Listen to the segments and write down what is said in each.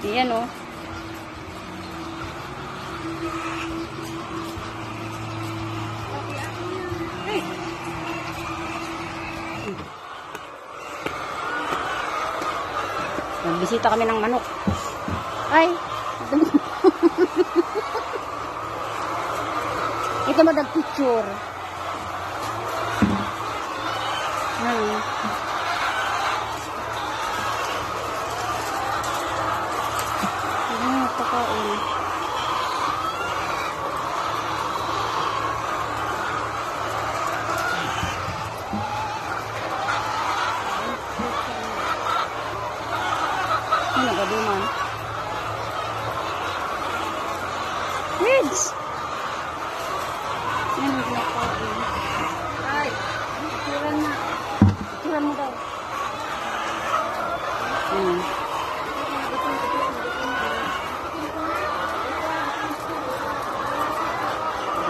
Ayan o. Nagbisita kami ng manok. Ay! Ito mag-picture. Pakain. Ano ka duman? Kids! Yan ang pinakain. Ay! Picturean na. Picturean mo daw.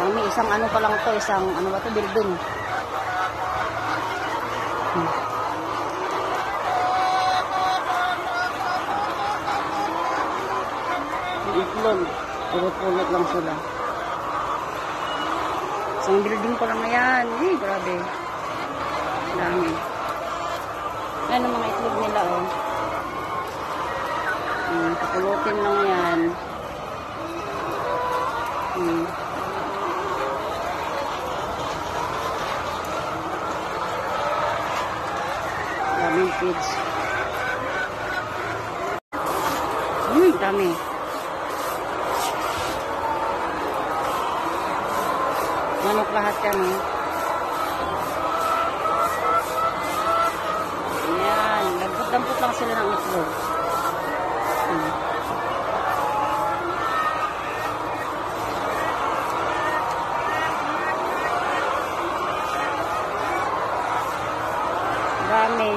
Dami, isang ano pa lang to, isang ano ba to, building. Itlog, pulot-pulot lang sila. Isang building pa lang na yan. Eh, grabe. Dami. Yan ang mga itlog nila, oh. Kapulutin lang yan. Daming kids. Dami. Manok lahat yan, eh. Ayan. Dampot-dampot lang sila ng itlog. Dami.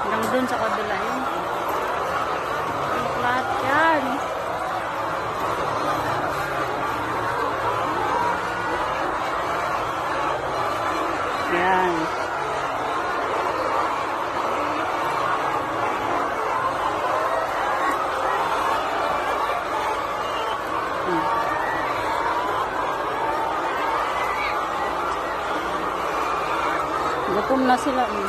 Hanggang dun sa kabila yun. Manok lahat yan. Ayan. Gutom na sila, eh.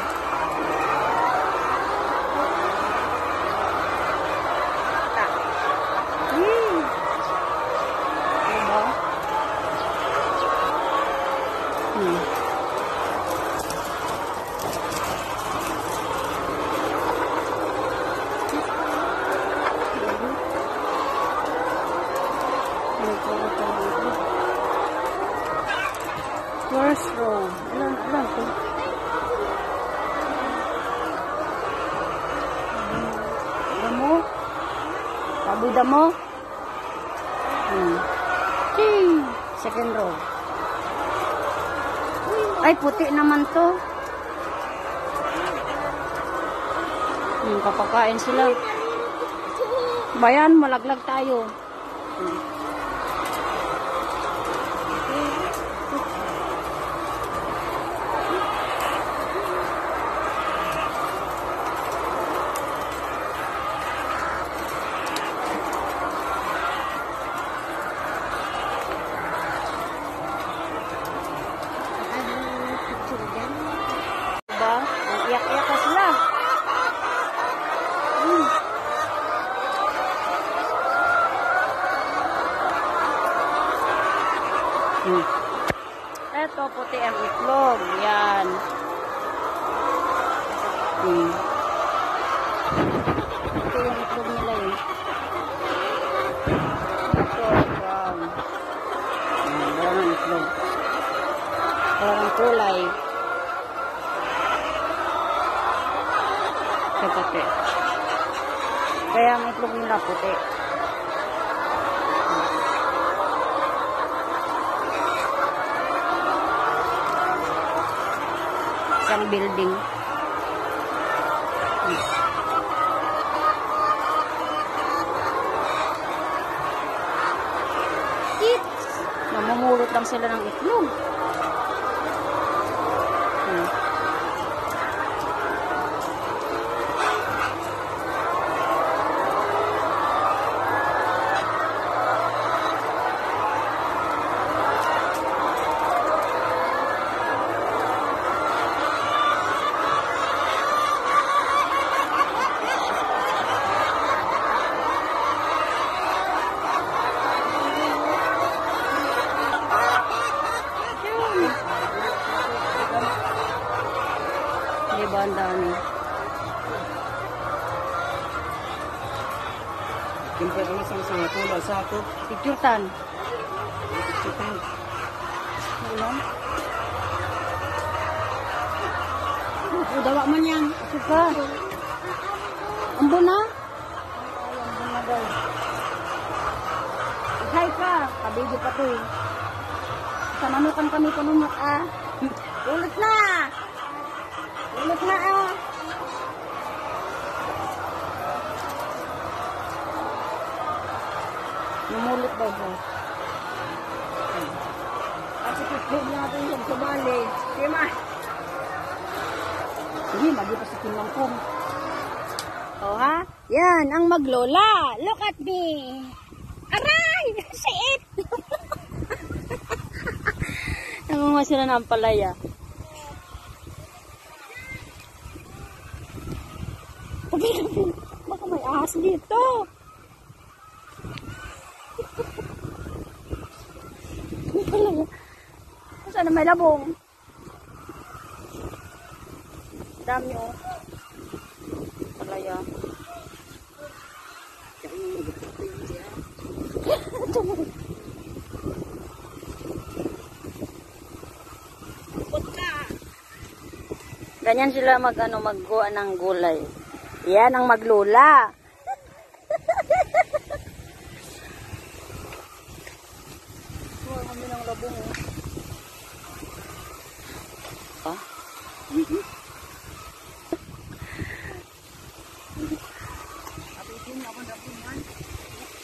First row. Alam ko. Damo? Tabi damo? Second row. Ay, puti naman to. Papakain sila. Bayan, malaglag tayo. Iyak-iyak ka sila. Eto, puti ang itlog. Yan. Ito yung itlog nila, eh. Ito, brown. Brown ang itlog. Brown ang kulay. Puti. Kaya ang itlog nila puti. Isang building. Namumulot lang sila ng itlog. Siyempre, ang isang sa tula sa ako. Picture tan. Ulam. Dawa man yan. Suka. Ambo na? Ambo na daw. Hi ka. Kabigi pa to eh. Sananukan kami panunok ah. Ulit na! Ulit na ah. Namulot daw ba? Kasi kitlog natin yung sumali. Kima! Sige, magi pa sa kinangkong. Oh ha? Yan, ang maglola. Look at me. Aray! Siit! Nangunga sila ng palaya. Baka may ahas dito. May palaya. Saan may labong? Dami oh. Palaya. Ganyan sila magguha ng gulay. Yan ang maglula. Kuha kami ng labong. Ah?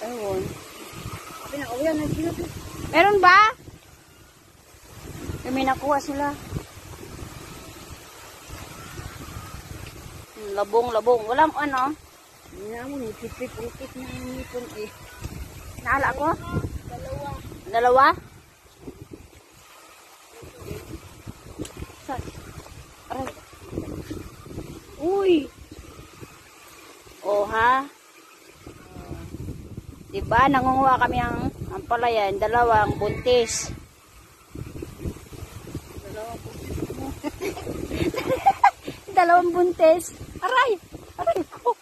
Ayun. Meron ba? May nakuha sila. Labong. Walang ano? Hindi mo, nipit-nipit na yung nipon eh. Naala ko? Dalawa. Dalawa? Aray. Uy! Oh ha? Diba, nangunguha kami ang palayan, dalawang buntis. Dalawang buntis. Aray! Aray ko!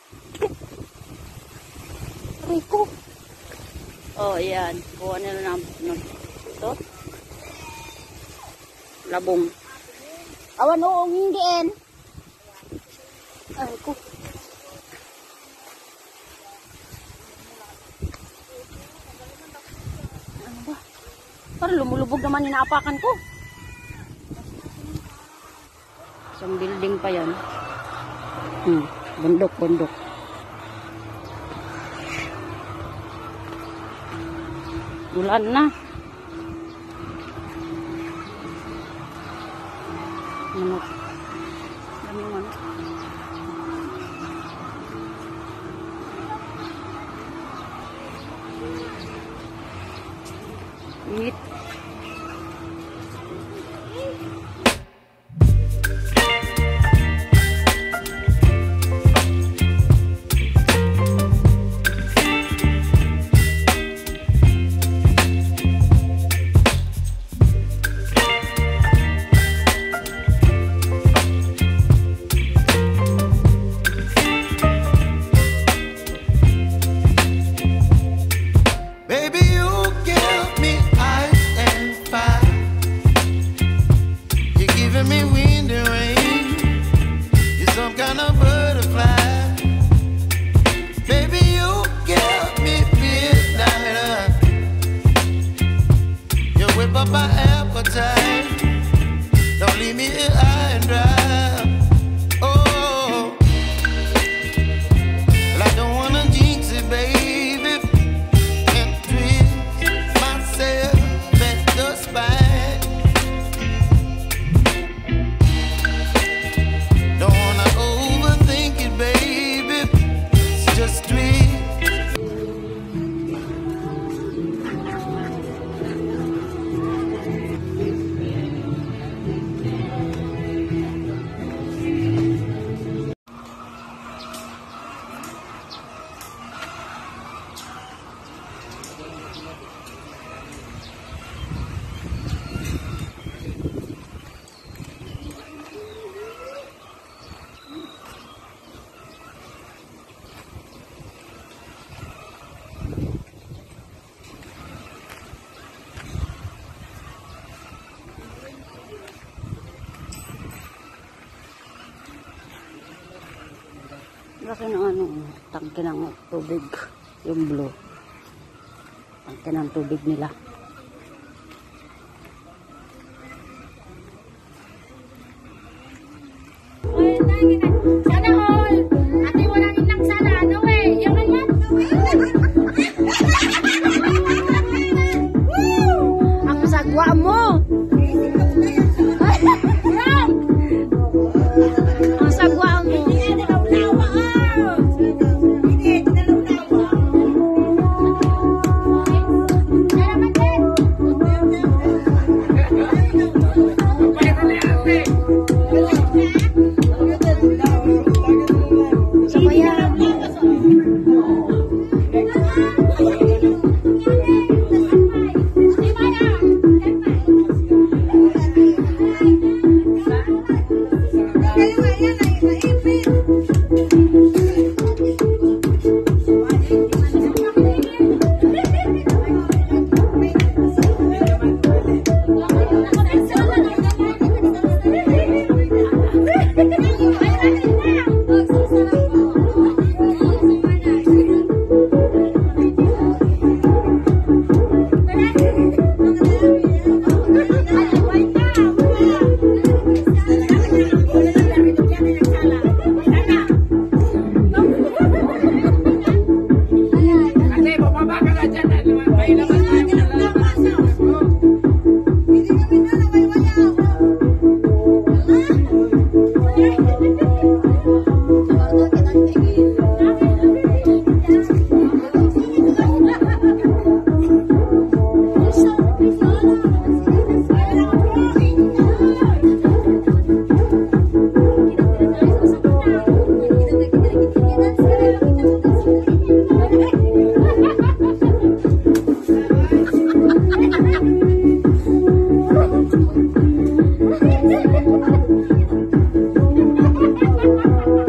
Aray ko! Oh, yan. Kuha nila ng ito. Labong. Awan noong hindiin. Aray ko. Ano ba? Parang lumulubog naman inaapakan ko. Isang building pa yan. Bundok. Ulan na. Manok. Daming manok. Init. Baby, you give me ice laki ng ano, tangke ng tubig. Yung blue. Tangke ng tubig nila.